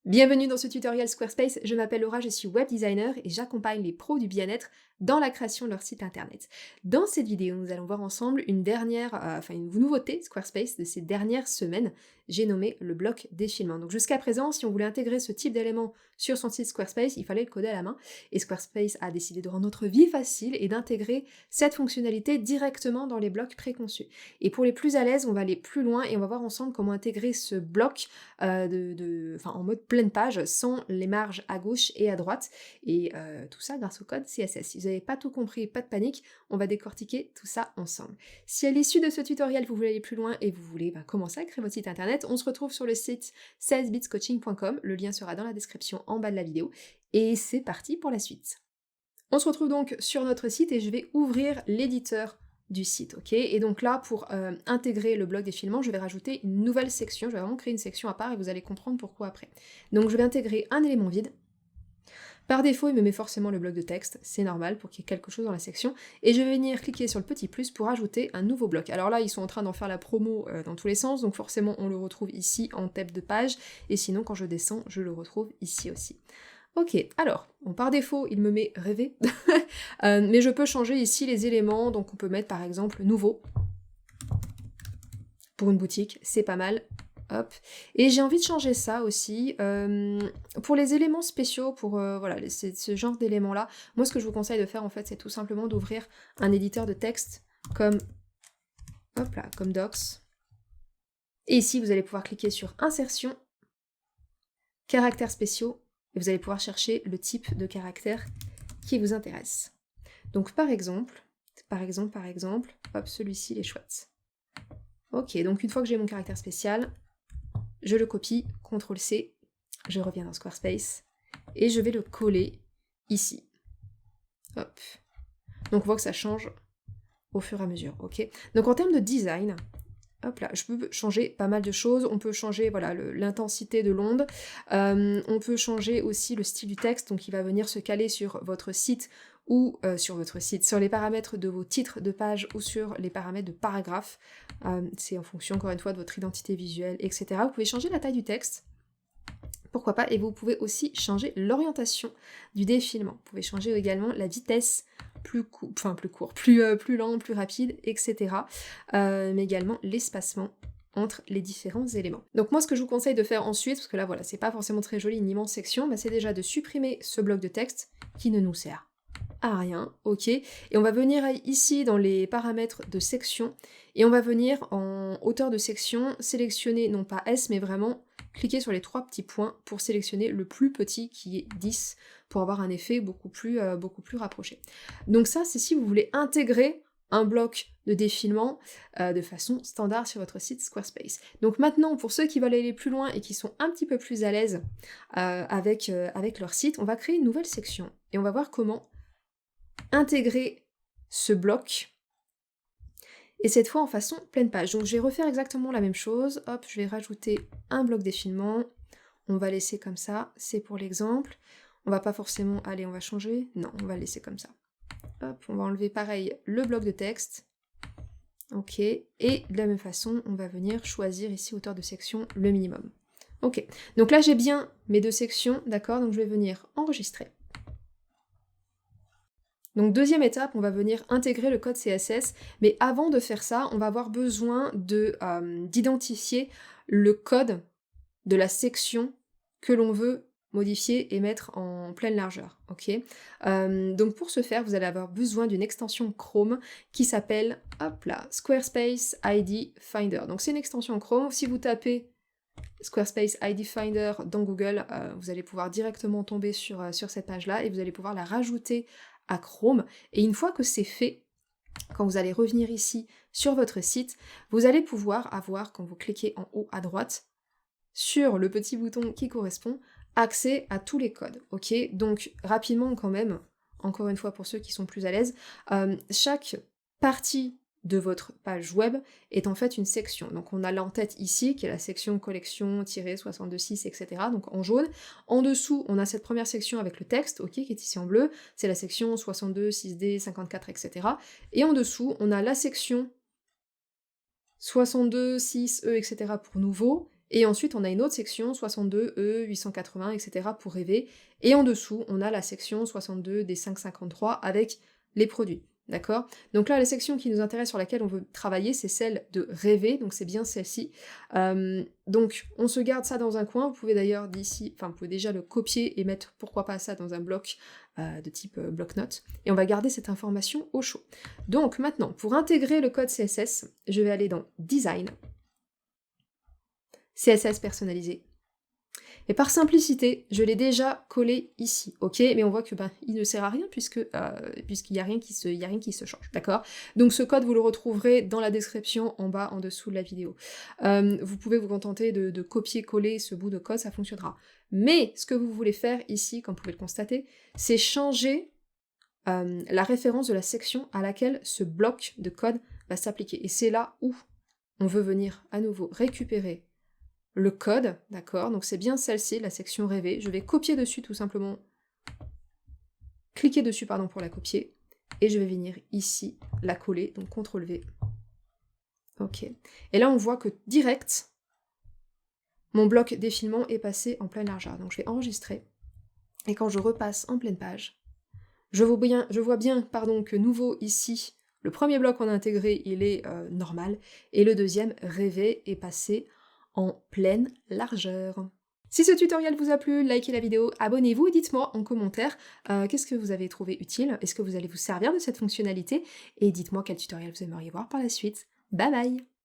Bienvenue dans ce tutoriel Squarespace, je m'appelle Laura, je suis web designer et j'accompagne les pros du bien-être dans la création de leur site internet. Dans cette vidéo, nous allons voir ensemble une nouveauté Squarespace de ces dernières semaines, j'ai nommé le bloc défilement. Donc jusqu'à présent, si on voulait intégrer ce type d'élément sur son site Squarespace, il fallait le coder à la main, et Squarespace a décidé de rendre notre vie facile et d'intégrer cette fonctionnalité directement dans les blocs préconçus. Et pour les plus à l'aise, on va aller plus loin et on va voir ensemble comment intégrer ce bloc en mode pleine page, sans les marges à gauche et à droite, et tout ça grâce au code CSS. Si vous n'avez pas tout compris, pas de panique, on va décortiquer tout ça ensemble. Si à l'issue de ce tutoriel, vous voulez aller plus loin et vous voulez commencer à créer votre site internet, on se retrouve sur le site 16bitscoaching.com, le lien sera dans la description en bas de la vidéo, et c'est parti pour la suite. On se retrouve donc sur notre site et je vais ouvrir l'éditeur du site, ok? Et donc là, pour intégrer le bloc défilement, je vais rajouter une nouvelle section, je vais vraiment créer une section à part et vous allez comprendre pourquoi après. Donc je vais intégrer un élément vide. Par défaut, il me met forcément le bloc de texte, c'est normal pour qu'il y ait quelque chose dans la section, et je vais venir cliquer sur le petit plus pour ajouter un nouveau bloc. Alors là, ils sont en train d'en faire la promo dans tous les sens, donc forcément on le retrouve ici en tête de page, et sinon quand je descends, je le retrouve ici aussi. Ok, alors, par défaut, il me met rêver, mais je peux changer ici les éléments, donc on peut mettre par exemple nouveau, pour une boutique, c'est pas mal. Hop. Et j'ai envie de changer ça aussi. Pour les éléments spéciaux, pour ce genre d'éléments-là, moi ce que je vous conseille de faire en fait, c'est tout simplement d'ouvrir un éditeur de texte comme, comme Docs. Et ici, vous allez pouvoir cliquer sur Insertion, Caractères spéciaux, et vous allez pouvoir chercher le type de caractère qui vous intéresse. Donc par exemple, hop, celui-ci il est chouette. Ok, donc une fois que j'ai mon caractère spécial, je le copie, CTRL-C, je reviens dans Squarespace, et je vais le coller ici. Hop. Donc on voit que ça change au fur et à mesure, ok? Donc en termes de design, hop là, je peux changer pas mal de choses, on peut changer l'intensité de l'onde, on peut changer aussi le style du texte, donc il va venir se caler sur votre site ou sur les paramètres de vos titres de page ou sur les paramètres de paragraphes, c'est en fonction encore une fois de votre identité visuelle, etc. Vous pouvez changer la taille du texte, pourquoi pas, et vous pouvez aussi changer l'orientation du défilement. Vous pouvez changer également la vitesse, plus lent, plus rapide, etc. Mais également l'espacement entre les différents éléments. Donc moi ce que je vous conseille de faire ensuite, parce que là voilà, c'est pas forcément très joli, une immense section, c'est déjà de supprimer ce bloc de texte qui ne nous sert à rien, ok, et on va venir ici dans les paramètres de section, et on va venir en hauteur de section, sélectionner non pas S, mais vraiment cliquer sur les trois petits points pour sélectionner le plus petit qui est 10, pour avoir un effet beaucoup plus rapproché. Donc ça, c'est si vous voulez intégrer un bloc de défilement de façon standard sur votre site Squarespace. Donc maintenant, pour ceux qui veulent aller plus loin et qui sont un petit peu plus à l'aise avec leur site, on va créer une nouvelle section, et on va voir comment intégrer ce bloc, et cette fois en façon pleine page. Donc je vais refaire exactement la même chose, hop, je vais rajouter un bloc défilement, on va laisser comme ça, c'est pour l'exemple, on va pas forcément, allez on va changer, non, on va le laisser comme ça. Hop, on va enlever pareil le bloc de texte, ok, et de la même façon, on va venir choisir ici hauteur de section le minimum. Ok, donc là j'ai bien mes deux sections, d'accord, donc je vais venir enregistrer. Donc deuxième étape, on va venir intégrer le code CSS, mais avant de faire ça, on va avoir besoin d'identifier le code de la section que l'on veut modifier et mettre en pleine largeur, ok? Donc pour ce faire, vous allez avoir besoin d'une extension Chrome qui s'appelle, hop là, Squarespace ID Finder. Donc c'est une extension Chrome, si vous tapez Squarespace ID Finder dans Google, vous allez pouvoir directement tomber sur cette page-là et vous allez pouvoir la rajouter à Chrome, et une fois que c'est fait, quand vous allez revenir ici sur votre site, vous allez pouvoir avoir, quand vous cliquez en haut à droite, sur le petit bouton qui correspond, accès à tous les codes, ok? Donc rapidement quand même, encore une fois pour ceux qui sont plus à l'aise, chaque partie de votre page web est en fait une section. Donc on a là en tête ici, qui est la section collection-626, etc. Donc en jaune. En dessous, on a cette première section avec le texte, ok, qui est ici en bleu. C'est la section 62, 6D, 54, etc. Et en dessous, on a la section 62, 6, E, etc. pour nouveau, Et ensuite, on a une autre section 62, E, 880, etc. pour rêver. Et en dessous, on a la section 62 des 553 avec les produits. D'accord? Donc là, la section qui nous intéresse, sur laquelle on veut travailler, c'est celle de rêver, donc c'est bien celle-ci. Donc, on se garde ça dans un coin, vous pouvez d'ailleurs d'ici, enfin, vous pouvez déjà le copier et mettre, pourquoi pas ça, dans un bloc de type bloc-notes, et on va garder cette information au chaud. Donc maintenant, pour intégrer le code CSS, je vais aller dans Design, CSS personnalisé. Et par simplicité, je l'ai déjà collé ici, ok? Mais on voit que il ne sert à rien puisqu'il n'y a rien qui se change, d'accord? Donc ce code, vous le retrouverez dans la description en bas, en dessous de la vidéo. Vous pouvez vous contenter de copier-coller ce bout de code, ça fonctionnera. Mais ce que vous voulez faire ici, comme vous pouvez le constater, c'est changer la référence de la section à laquelle ce bloc de code va s'appliquer. Et c'est là où on veut venir à nouveau récupérer le code, d'accord? Donc c'est bien celle-ci, la section rêver. Je vais copier dessus tout simplement, cliquer dessus, pardon, pour la copier, et je vais venir ici la coller, donc CTRL-V. Ok. Et là, on voit que direct, mon bloc défilement est passé en pleine largeur. Donc je vais enregistrer, et quand je repasse en pleine page, je vois bien que nouveau ici, le premier bloc qu'on a intégré, il est normal, et le deuxième, rêver, est passé en pleine largeur. Si ce tutoriel vous a plu, likez la vidéo, abonnez-vous et dites-moi en commentaire qu'est-ce que vous avez trouvé utile, est-ce que vous allez vous servir de cette fonctionnalité, et dites-moi quel tutoriel vous aimeriez voir par la suite. Bye bye!